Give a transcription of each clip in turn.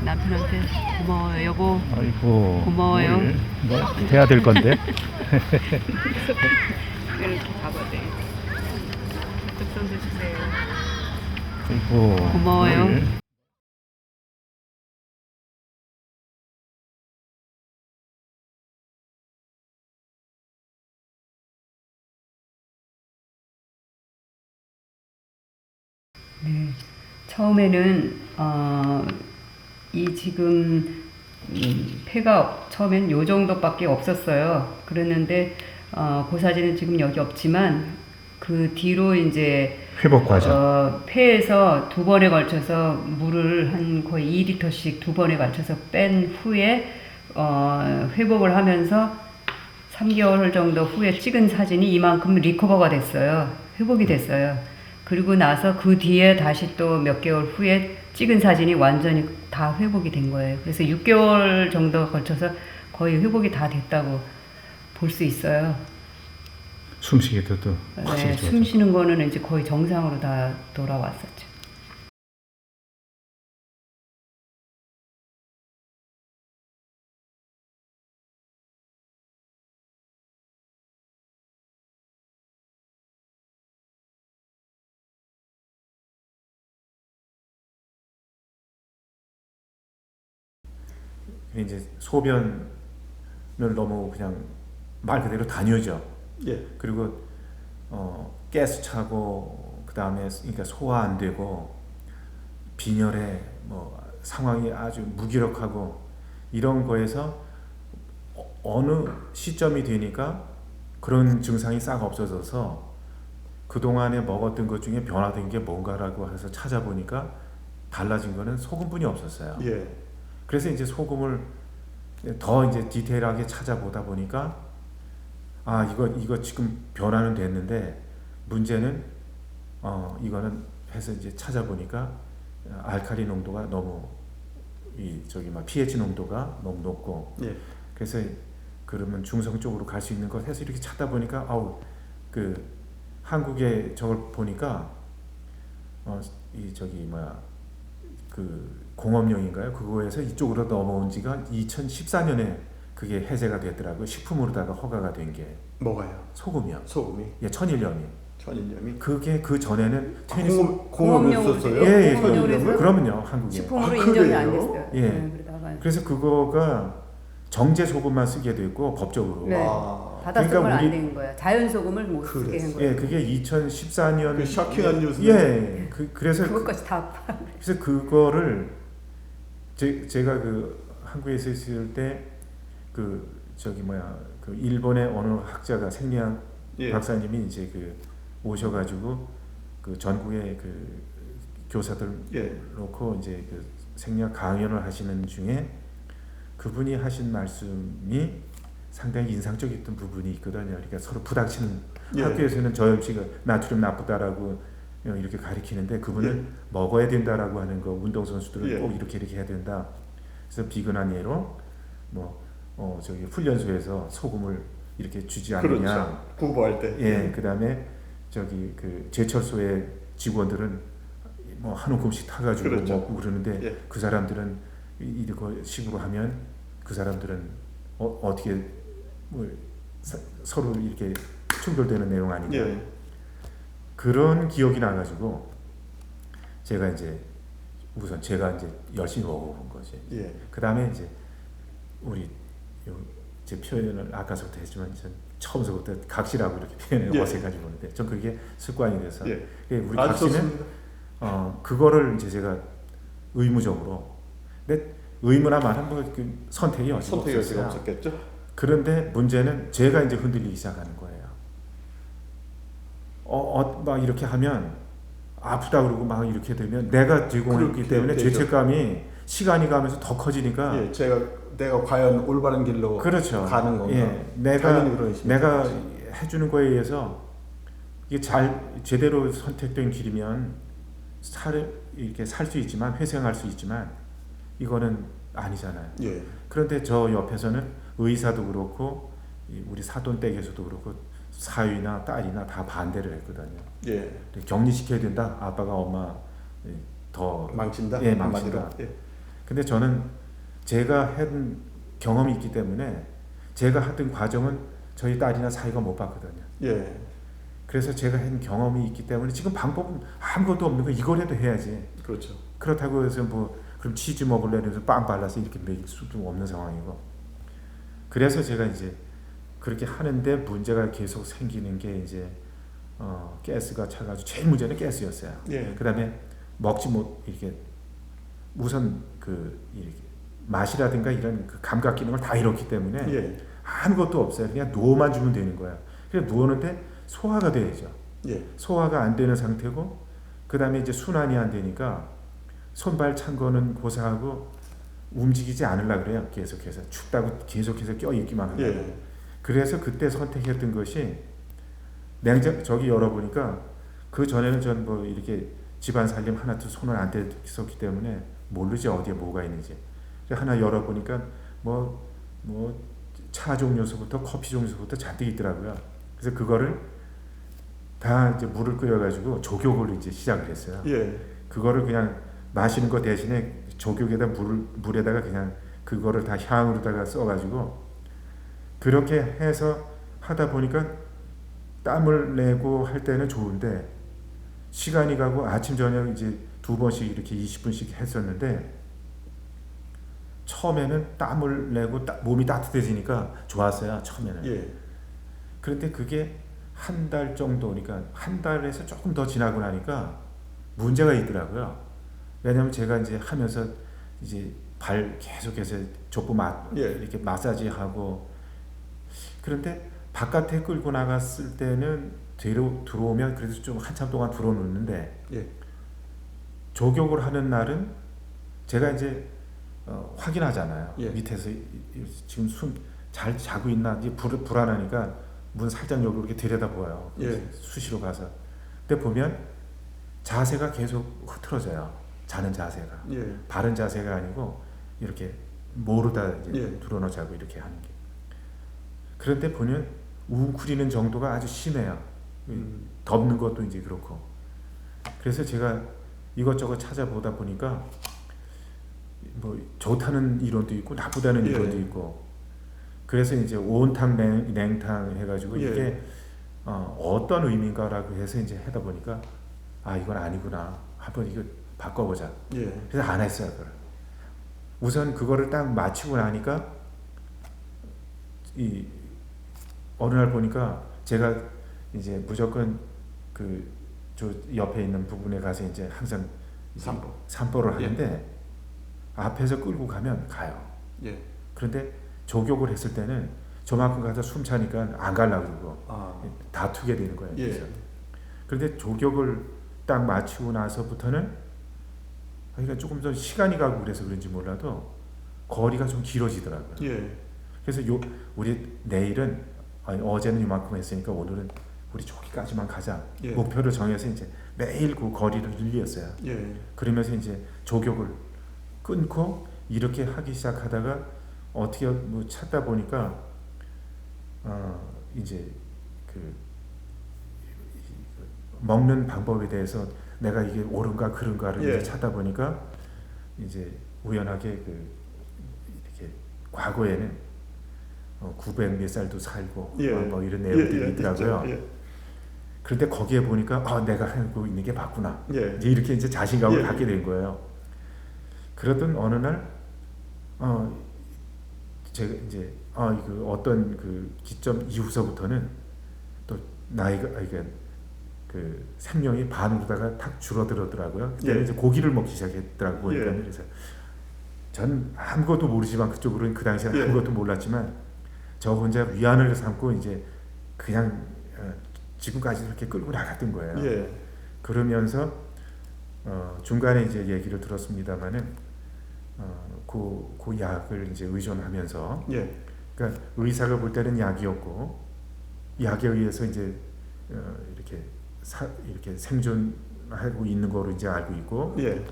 남편한테 고마워요 여보. 아이고. 고마워요. 뭐 돼야 될 건데. 이렇게 가봐야 돼. 쪽선도 주세요. 아이고. 고마워요. 네, 처음에는 이 지금 폐가 처음엔 요 정도밖에 없었어요. 그랬는데 그 사진은 지금 여기 없지만 그 뒤로 이제 회복 과정. 폐에서 두 번에 걸쳐서 물을 한 거의 2리터씩 두 번에 걸쳐서 뺀 후에 회복을 하면서 3개월 정도 후에 찍은 사진이 이만큼 리커버가 됐어요. 회복이 됐어요. 그리고 나서 그 뒤에 다시 또 몇 개월 후에 찍은 사진이 완전히 다 회복이 된 거예요. 그래서 6개월 정도 걸쳐서 거의 회복이 다 됐다고 볼 수 있어요. 숨쉬기도 확실히 네, 좋아져. 숨 쉬는 거는 이제 거의 정상으로 다 돌아왔었죠. 이제 소변을 너무 그냥 말 그대로 다녀죠. 예. 그리고 가스 차고 그 다음에 그러니까 소화 안 되고 빈혈에 뭐 상황이 아주 무기력하고 이런 거에서 어느 시점이 되니까 그런 증상이 싹 없어져서 그 동안에 먹었던 것 중에 변화된 게 뭔가라고 해서 찾아보니까 달라진 거는 소금뿐이 없었어요. 예. 그래서 이제 소금을 더 이제 디테일하게 찾아보다 보니까 아 이거 지금 변화는 됐는데 문제는 이거는 해서 이제 찾아보니까 알칼리 농도가 너무 pH 농도가 너무 높고 예. 그래서 그러면 중성 쪽으로 갈 수 있는 것 해서 이렇게 찾다 보니까 그 한국에 저걸 보니까 그 공업용인가요? 그거에서 이쪽으로 넘어온 지가 2014년에 그게 해제가 됐더라고요. 식품으로다가 허가가 된 게 뭐가요? 소금이요. 소금이. 예, 천일염이. 천일염이. 그게 그 전에는 공업용으로 썼어요? 예, 공업용으로 그러면요 한국에. 식품으로 아, 인정이 안 그래요? 됐어요. 예. 그러다가 그래서 그거가 정제 소금만 쓰게 됐고 법적으로. 네. 아. 바닷소금을 그러니까 안 된 거야. 자연 소금을 못 쓰게 한 거예요. 예, 그게 2014년. 그 샤킹한 뉴스. 예, 그래서 그것까지 다 그래서 그거를 제가 그 한국에 있을 때 그 일본의 어느 학자가 생리학 예. 박사님이 이제 그 오셔가지고 그 전국의 그 교사들 예. 놓고 이제 그 생리학 강연을 하시는 중에 그분이 하신 말씀이 상당히 인상적이었던 부분이 있거든요. 그러니까 서로 부닥치는 예. 학교에서는 저 음식은 나트륨 나쁘다라고 이렇게 가리키는데 그분은 예. 먹어야 된다라고 하는 거 운동 선수들은 예. 꼭 이렇게 해야 된다. 그래서 비근한 예로 훈련소에서 소금을 이렇게 주지 않느냐. 그렇죠. 구보할 때. 예, 그다음에 그 제철소의 직원들은 뭐 한 움큼씩 타가지고 그렇죠. 먹고 그러는데 예. 그 사람들은 이거 식으로 하면 그 사람들은 어떻게 서로 이렇게 충돌되는 내용 아닌가. 예. 그런 기억이 나가지고 제가 이제 열심히 먹어본 거지. 예. 그 다음에 이제 제 표현을 아까서부터 했지만 전 처음서부터 각시라고 이렇게 표현을 예. 어색하게 보는데 전 그게 습관이 돼서 예. 우리 아주 각시는 좋습니다. 그거를 이제 제가 의무적으로 근데 의무나 말한 그 선택이 없었어요. 없었겠죠. 그런데 문제는 제가 이제 흔들리기 시작하는 거예요. 막 이렇게 하면 아프다 그러고 막 이렇게 되면 내가 제공했기 그렇게 때문에 되죠. 죄책감이 시간이 가면서 더 커지니까 예. 내가 과연 올바른 길로 그렇죠. 가는 건가? 예, 당연히 그런 의심이 내가 들죠. 해주는 거에 의해서 이게 제대로 선택된 길이면 이렇게 살 수 있지만 회생할 수 있지만 이거는 아니잖아요. 예. 그런데 저 옆에서는 의사도 그렇고 우리 사돈 댁에서도 그렇고 사위나 딸이나 다 반대를 했거든요. 예. 격리시켜야 된다. 아빠가 엄마 더 망친다. 예, 망친다. 한마디로. 예. 근데 저는 제가 한 경험이 있기 때문에 제가 하던 과정은 저희 딸이나 사위가 못 봤거든요. 예. 그래서 제가 한 경험이 있기 때문에 지금 방법은 아무것도 없는 거 이거라도 해야지. 그렇죠. 그렇다고 해서 뭐 그럼 치즈 먹을래 해서 빵 발라서 이렇게 먹일 수도 없는 상황이고. 그래서 제가 이제 그렇게 하는데 문제가 계속 생기는 게 이제 가스가 차가지고 제일 문제는 가스였어요. 예. 그다음에 먹지 못 이렇게 우선 그 이렇게 맛이라든가 이런 그 감각 기능을 다 잃었기 때문에 예. 아무것도 없어요. 그냥 누워만 주면 되는 거야. 그래서 누웠는데 소화가 돼야죠. 예. 소화가 안 되는 상태고 그다음에 이제 순환이 안 되니까 손발 찬 거는 고사하고 움직이지 않으려 그래요. 계속해서 춥다고 계속해서 껴 있기만 하고. 예. 그래서 그때 선택했던 것이 냉장 저기 열어보니까 그 전에는 전 뭐 이렇게 집안 살림 하나도 손을 안 댔었기 때문에 모르지 어디에 뭐가 있는지. 하나 열어보니까 뭐 차 종류서부터 커피 종류서부터 잔뜩 있더라고요. 그래서 그거를 다 이제 물을 끓여가지고 조격을 이제 시작을 했어요. 예. 그거를 그냥 마시는 거 대신에 조격에다 물에다가 그냥 그거를 다 향으로다가 써가지고 그렇게 해서 하다 보니까 땀을 내고 할 때는 좋은데 시간이 가고 아침 저녁 이제 2번씩 이렇게 20분씩 했었는데 처음에는 땀을 내고 몸이 따뜻해지니까 좋았어요. 처음에는. 예. 그런데 그게 한 달 정도니까 한 달에서 조금 더 지나고 나니까 문제가 있더라고요. 왜냐하면 제가 이제 하면서 이제 발 계속해서 족부 이렇게 마사지하고 그런데 바깥에 끌고 나갔을 때는 들어오면 그래도 좀 한참 동안 들어놓는데 예. 조격을 하는 날은 제가 이제 확인하잖아요. 예. 밑에서 지금 숨 잘 자고 있나 이제 불안하니까 문 살짝 여기 이렇게 들여다보아요. 예. 수시로 가서. 근데 보면 자세가 계속 흐트러져요. 자는 자세가. 예. 바른 자세가 아니고 이렇게 모르다 이제 예. 들어놓자고 이렇게 하는 게. 그런데 보면 웅크리는 정도가 아주 심해요. 덮는 것도 이제 그렇고. 그래서 제가 이것저것 찾아보다 보니까 뭐 좋다는 이론도 있고 나쁘다는 예. 이론도 있고. 그래서 이제 온탕 냉탕 해가지고 예. 이게 어떤 의미인가라고 해서 이제 하다 보니까 아 이건 아니구나. 한번 이거 바꿔보자. 예. 그래서 안 했어요. 그걸. 우선 그거를 딱 마치고 나니까 이 어느 날 보니까 제가 이제 무조건 그 저 옆에 있는 부분에 가서 이제 항상 산보를 하는데 앞에서 끌고 가면 가요. 예. 그런데 조격을 했을 때는 저만큼 가서 숨 차니까 안 가려고 그러고 다투게 되는 거예요. 예. 그래서. 그런데 조격을 딱 마치고 나서부터는 그러니까 조금 더 시간이 가고 그래서 그런지 몰라도 거리가 좀 길어지더라고요. 예. 그래서 우리 내일은 어제는 이만큼 했으니까 오늘은 우리 저기까지만 가자. 예. 목표를 정해서 이제 매일 그 거리를 늘렸어요. 예. 그러면서 이제 조격을 끊고 이렇게 하기 시작하다가 어떻게 뭐 찾다 보니까 이제 그 먹는 방법에 대해서 내가 이게 옳은가 그른가를 예. 이제 찾다 보니까 이제 우연하게 그 이렇게 과거에는 900 몇 살도 살고 예. 뭐 이런 내용들이 예. 있더라고요. 예. 그런데 거기에 보니까 내가 하고 있는 게 맞구나. 예. 이제 이렇게 이제 자신감을 예. 갖게 된 거예요. 그러던 어느 날 제가 이제 그 어떤 그 기점 이후서부터는 또 나이가 그 생명이 반으로다가 탁 줄어들었더라고요. 그때 예. 이제 고기를 먹기 시작했더라고요. 예. 그래서 전 아무것도 모르지만 그쪽으로는 그 당시에 예. 아무것도 몰랐지만 저 혼자 위안을 삼고 이제 그냥 지금까지 이렇게 끌고 나갔던 거예요. 예. 그러면서 중간에 이제 얘기를 들었습니다만은 그 약을 이제 의존하면서 예. 그러니까 의사가 볼 때는 약이었고 약에 의해서 이제 이렇게 생존하고 있는 거로 이제 알고 있고 예.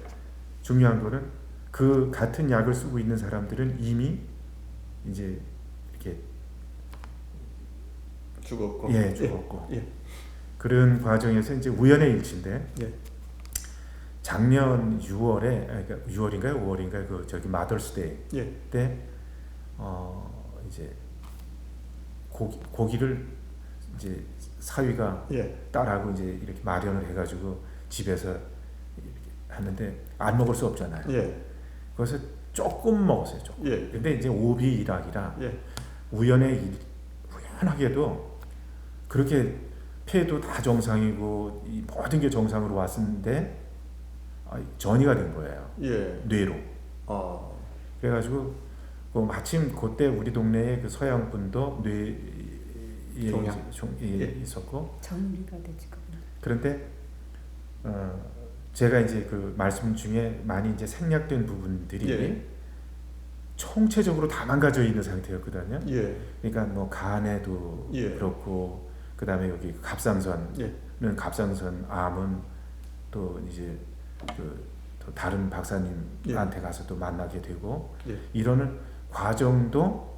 중요한 거는 그 같은 약을 쓰고 있는 사람들은 이미 이제 이렇게 죽었고. 죽었고 예. 그런 과정에서 이제 우연의 일치인데 예. 작년 6월에 그러니까 6월인가요? 5월인가요? 그 저기 마더스데이 예. 때 이제 고기를 이제 사위가 예. 딸하고 이제 이렇게 마련을 해가지고 집에서 이렇게 하는데 안 먹을 수 없잖아요. 예. 그래서 조금 먹었어요. 조금. 예. 근데 이제 오비 일학이라 예. 우연하게도 그렇게 폐도 다 정상이고 이 모든 게 정상으로 왔는데 전이가 된 거예요. 예. 뇌로. 그래가지고 그 마침 그때 우리 동네에 그 서양 분도 뇌에 종양. 예. 있었고 전리가 되지 그건. 그런데 제가 이제 그 말씀 중에 많이 이제 생략된 부분들이 예. 총체적으로 다 망가져 있는 상태였거든요. 예. 그러니까 뭐 간에도 예. 그렇고 그 다음에 여기 갑상선은 예. 갑상선 암은 또 이제 또 다른 박사님한테 예. 가서 또 만나게 되고 예. 이러는 과정도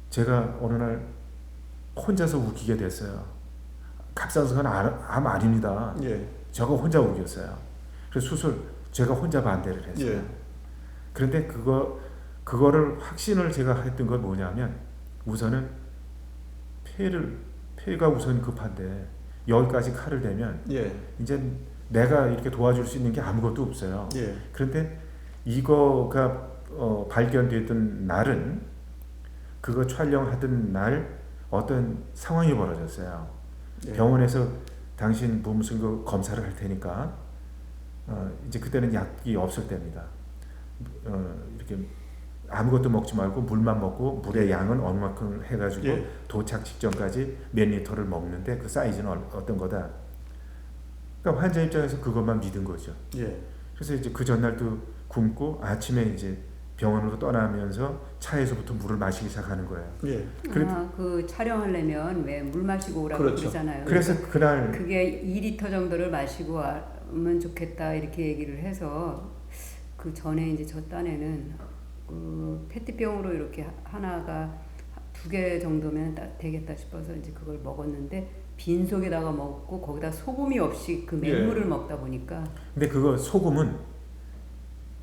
제가 어느 날 혼자서 웃기게 됐어요. 갑상선은 암 아닙니다. 예. 저거 혼자 우겼어요. 그래서 수술 제가 혼자 반대를 했어요. 예. 그런데 그거를 확신을 제가 했던 건 뭐냐면 우선은 폐가 우선 급한데 여기까지 칼을 대면 예. 이제 내가 이렇게 도와줄 수 있는 게 아무것도 없어요. 예. 그런데 이거가 발견됐던 날은 그거 촬영하던 날 어떤 상황이 벌어졌어요. 예. 병원에서 당신 무슨 그 검사를 할 테니까 이제 그때는 약이 없을 때입니다. 이렇게 아무것도 먹지 말고 물만 먹고 물의 양은 어느 만큼 해가지고 예. 도착 직전까지 몇 리터를 먹는데 그 사이즈는 어떤 거다. 그러니까 환자 입장에서 그것만 믿은 거죠. 예. 그래서 이제 그 전날도 굶고 아침에 이제 병원으로 떠나면서 차에서부터 물을 마시기 시작하는 거예요. 예. 그 촬영하려면 왜 물 마시고 오라고 그렇죠. 그러잖아요. 그래서 그날 그게 2리터 정도를 마시고 하면 좋겠다 이렇게 얘기를 해서 그 전에 이제 저 딴에는 그 페트병으로 이렇게 하나가 2개 정도면 되겠다 싶어서 이제 그걸 먹었는데 빈속에다가 먹고 거기다 소금이 없이 그 맹물을 먹다 보니까 근데 그거 소금은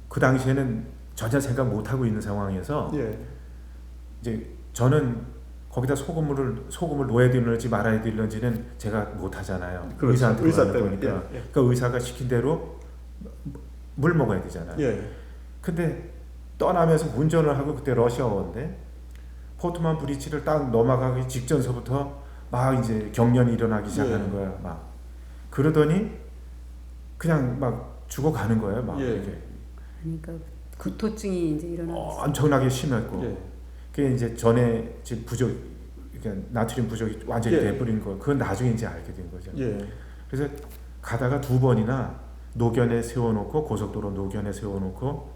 그 당시에는 전혀 생각 못 하고 있는 상황에서 예. 이제 저는 거기다 소금을 넣어야 되는지 말아야 되는지는 제가 못 하잖아요. 그렇죠. 의사한테 의사 물어보는 때문에. 거니까. 예. 예. 그러니까 의사가 시킨 대로 물 먹어야 되잖아요. 예. 근데 떠나면서 운전을 하고 그때 러시아어인데 포트만 브리지를 딱 넘어가기 직전서부터 막 이제 경련이 일어나기 시작하는 예. 거야. 막 그러더니 그냥 막 죽어가는 거예요. 막 예. 이렇게 그러니까 구토증이 이제 일어나고 엄청나게 심했고 예. 그게 이제 전에 지금 그러니까 나트륨 부족이 완전히 예. 돼버린 거. 그건 나중에 이제 알게 된 거죠. 예. 그래서 가다가 2번이나 노견에 세워놓고 고속도로 노견에 세워놓고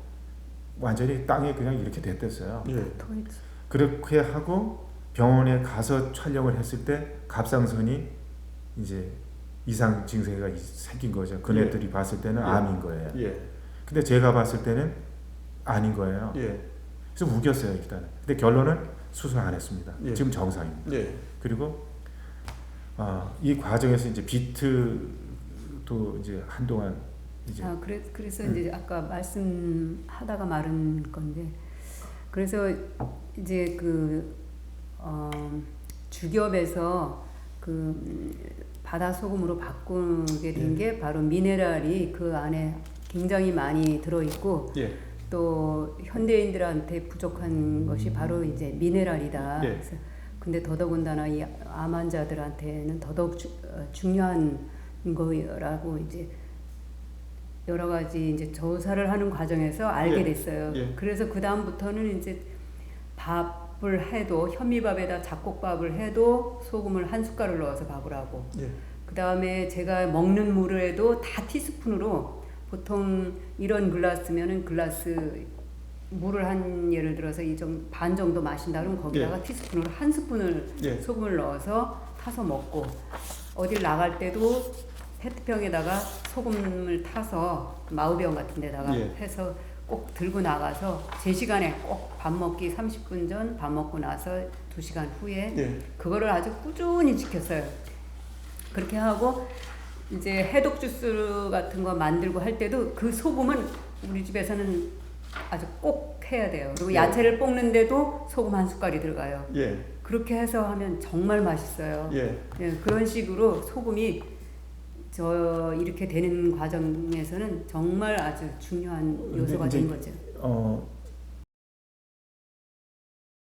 완전히 땅에 그냥 이렇게 됐댔어요. 예. 그렇게 하고 병원에 가서 촬영을 했을 때 갑상선이 이제 이상 증세가 생긴 거죠. 그네들이 봤을 때는 예. 암인 거예요. 예. 근데 제가 봤을 때는 아닌 거예요. 예. 그래서 우겼어요 일단은. 근데 결론은 수술 안 했습니다. 예. 지금 정상입니다. 예. 그리고 이 과정에서 이제 비트도 이제 한동안 이제 그래서 이제 아까 말씀하다가 말은 건데 그래서 이제 그 주겹에서 그 바다 소금으로 바꾸게 된 게 바로 미네랄이 그 안에 굉장히 많이 들어 있고 예. 또 현대인들한테 부족한 것이 바로 이제 미네랄이다. 예. 그래서 근데 더더군다나 이 암 환자들한테는 더더욱 중요한 거라고 이제 여러 가지 이제 조사를 하는 과정에서 알게 예. 됐어요. 예. 그래서 그 다음부터는 이제 밥을 해도 현미밥에다 잡곡밥을 해도 소금을 한 숟갈을 넣어서 밥을 하고 예. 그 다음에 제가 먹는 물에도 다 티스푼으로 보통 이런 글라스면은 글라스 물을 한 예를 들어서 반 정도 마신다 그러면 거기다가 티스푼으로 한 스푼을 예. 소금을 넣어서 타서 먹고 어딜 나갈 때도 페트병에다가 소금을 타서 마우병 같은 데다가 예. 해서 꼭 들고 나가서 제 시간에 꼭 밥 먹기 30분 전 밥 먹고 나서 2시간 후에 예. 그거를 아주 꾸준히 지켰어요. 그렇게 하고 이제 해독 주스 같은 거 만들고 할 때도 그 소금은 우리 집에서는 아주 꼭 해야 돼요. 그리고 예. 야채를 볶는데도 소금 한 숟갈이 들어가요. 예. 그렇게 해서 하면 정말 맛있어요. 예. 예, 그런 식으로 소금이 이렇게 되는 과정에서는 정말 아주 중요한 요소가 이제 된 거죠.